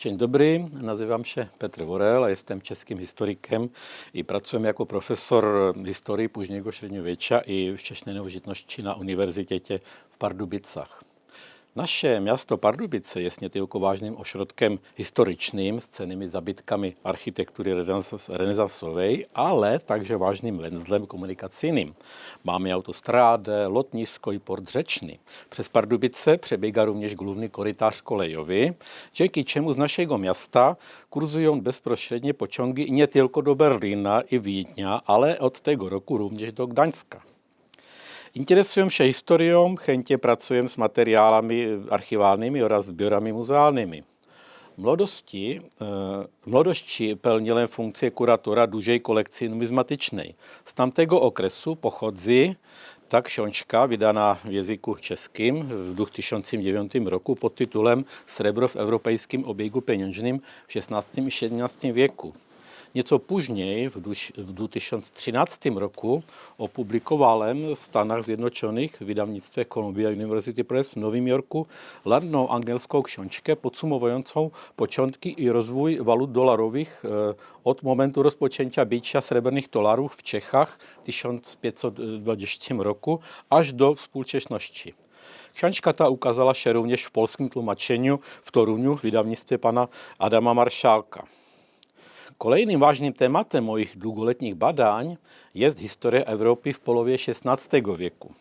Dzień dobry, nazywam się Petr Worel a jestem českým historikem i pracujem jako profesor historii późnego średniowiecza i wczesnej nowożytności na Uniwersytecie w Pardubicach. Naše miasto Pardubice jest nie tylko ważnym ośrodkiem historycznym z cennymi zabytkami architektury renesansowej, ale także ważnym węzlem komunikacyjnym. Mamy autostradę, lotnisko i port rzeczny. Przez Pardubice przebiega również główny korytarz kolejowy, dzięki czemu z naszego miasta kursują bezpośrednie pociągi nie tylko do Berlina i Wiednia, ale od tego roku również do Gdańska. Interesuję się historią, chętnie pracuję z materiałami archiwalnymi oraz zbiorami muzealnymi. W młodości pełniłem funkcję kuratora dużej kolekcji numizmatycznej. Z tamtego okresu pochodzi ta książka wydana w języku czeskim w 2009 roku pod tytułem Srebro w europejskim obiegu pieniężnym w XVI i XVII wieku. Nieco później, w 2013 roku, opublikowałem w Stanach Zjednoczonych w wydawnictwie Columbia University Press w Nowym Jorku ładną angielską książkę podsumowującą początki i rozwój walut dolarowych od momentu rozpoczęcia bicia srebrnych dolarów w Czechach w 1520 roku aż do współczesności. Książka ta ukazała się również w polskim tłumaczeniu w Toruniu w wydawnictwie pana Adama Marszalka. Kolejnym ważnym tematem moich długoletnich badań jest historia Europy w połowie XVI wieku,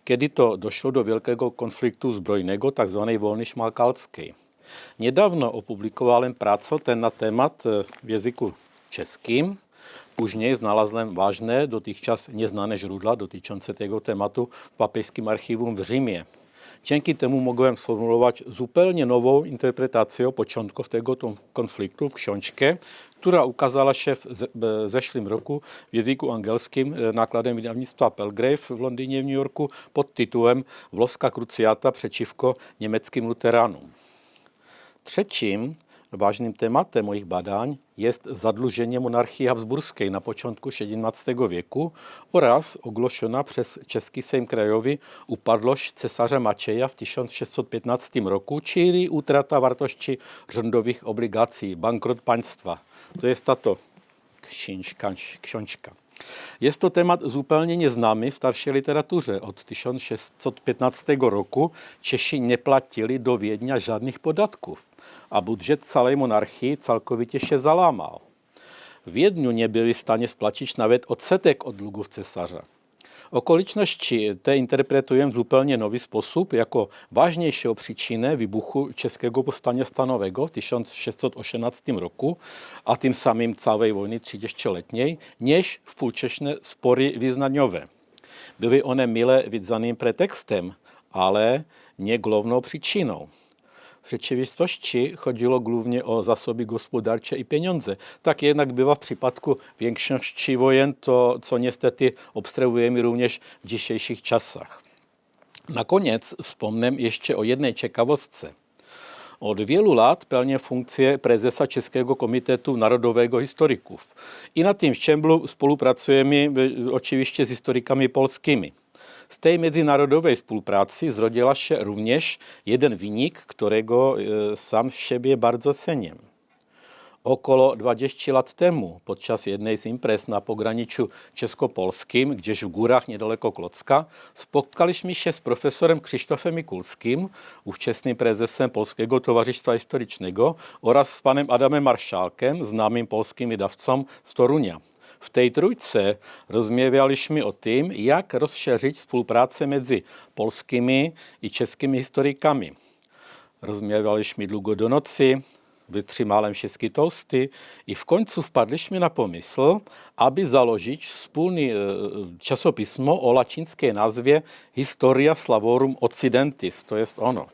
kiedy to doszło do wielkiego konfliktu zbrojnego, tzw. wojny szmalkalskiej. Niedawno opublikowałem pracę na temat w języku czeskim. Później znalazłem ważne, dotychczas nieznane źródła dotyczące tego tematu w papieskim archiwum w Rzymie. Dzięki temu mogłem sformułować zupełnie nową interpretację początków tego konfliktu w książkę, która ukazała się w zeszłym roku w języku angielskim nakładem wydawnictwa Palgrave w Londynie i w New Yorku pod tytułem Włoska krucjata przeciwko niemieckim luteranom. Trzecim ważnym tematem moich badań jest zadłużenie monarchii habsburskiej na początku XVII wieku oraz ogłoszona przez czeski Sejm Krajowy upadłość cesarza Macieja w 1615 roku, czyli utrata wartości rządowych obligacji, bankrut państwa. To jest tato książka. Jest to temat zupełnie nieznany w starszej literaturze. Od 1615 roku Czesi nie płacili do Wiednia żadnych podatków, a budżet całej monarchii całkowicie się załamał. W Wiedniu nie byli w stanie spłacić nawet odsetek od długów cesarza. Okoliczności te interpretuję w zupełnie nowy sposób jako ważniejszą przyczynę wybuchu czeskiego powstania stanowego w 1618 roku, a tym samym całej wojny 30-letniej, niż współczesne spory wyznaniowe. Były one mile widzanym pretekstem, ale nie główną przyczyną. W rzeczywistości chodziło głównie o zasoby gospodarcze i pieniądze. Tak jednak bywa w przypadku większości wojen, to co niestety obserwujemy również w dzisiejszych czasach. Na koniec wspomnę jeszcze o jednej ciekawostce. Od wielu lat pełnię funkcję prezesa Czeskiego Komitetu Narodowego Historyków i na tym szczeblu współpracujemy oczywiście z historykami polskimi. Z tej międzynarodowej współpracy zrodziła się również jeden wynik, którego sam siebie bardzo cenię. Około 20 lat temu, podczas jednej z imprez na pograniczu czesko-polskim, gdzieś w górach niedaleko Klocka, spotkaliśmy się z profesorem Krzysztofem Mikulskim, ówczesnym prezesem Polskiego Towarzystwa Historycznego, oraz z panem Adamem Marszalkiem, znanym polskim wydawcą z Torunia. W tej trójce rozmawialiśmy o tym, jak rozszerzyć współpracę między polskimi i czeskimi historykami. Rozmawialiśmy długo do nocy, wytrzymałem wszystkie toasty i w końcu wpadliśmy na pomysł, aby założyć wspólne czasopismo o łacińskiej nazwie Historia Slavorum Occidentis, to jest ono.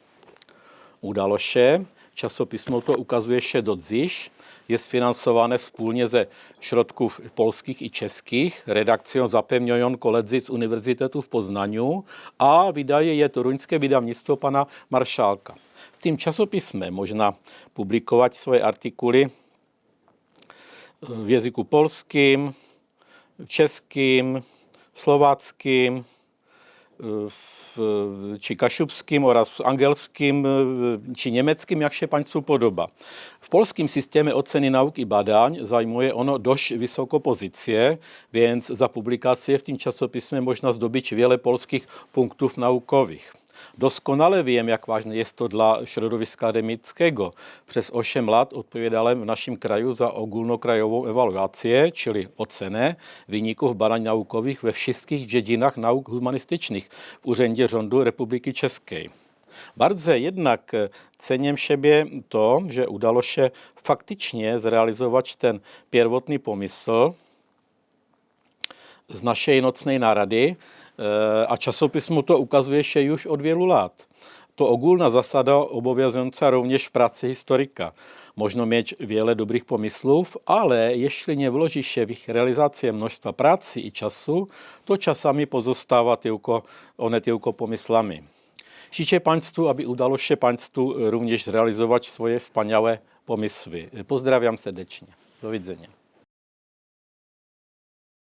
Udało się, czasopismo to ukazuje się do dziś, jest finansowane wspólnie ze środków polskich i czeskich. Redakcję zapewniają koledzy z Uniwersytetu w Poznaniu, a wydaje je toruńskie wydawnictwo pana Marszalka. W tym czasopismie można publikować swoje artykuły w języku polskim, czeskim, słowackim, či kašubským oraz angelským, či německým, jak się Państwu podoba. W polskim systemie oceny nauk i badań zajmuje ono dość wysoko pozycję, więc za publikację w tym czasopismie można zdobyć wiele polskich punktów naukowych. Doskonale wiem, jak ważne jest to dla środowiska akademickiego. Przez 8 lat odpowiadałem w naszym kraju za ogólnokrajową ewaluację, czyli ocenę wyników badań naukowych we wszystkich dziedzinach nauk humanistycznych w Urzędzie Rządu Republiki Czeskiej. Bardzo jednak cenię siebie to, że udało się faktycznie zrealizować ten pierwotny pomysł z naszej nocnej narady, a czasopismu to ukazuje się już od wielu lat. To ogólna zasada obowiązująca również w pracy historyka. Można mieć wiele dobrych pomysłów, ale jeśli nie włoży się w ich realizację mnóstwa pracy i czasu, to czasami pozostawa tylko pomysłami. Życzę Państwu, aby udało się Państwu również zrealizować swoje wspaniałe pomysły. Pozdrawiam serdecznie. Do widzenia.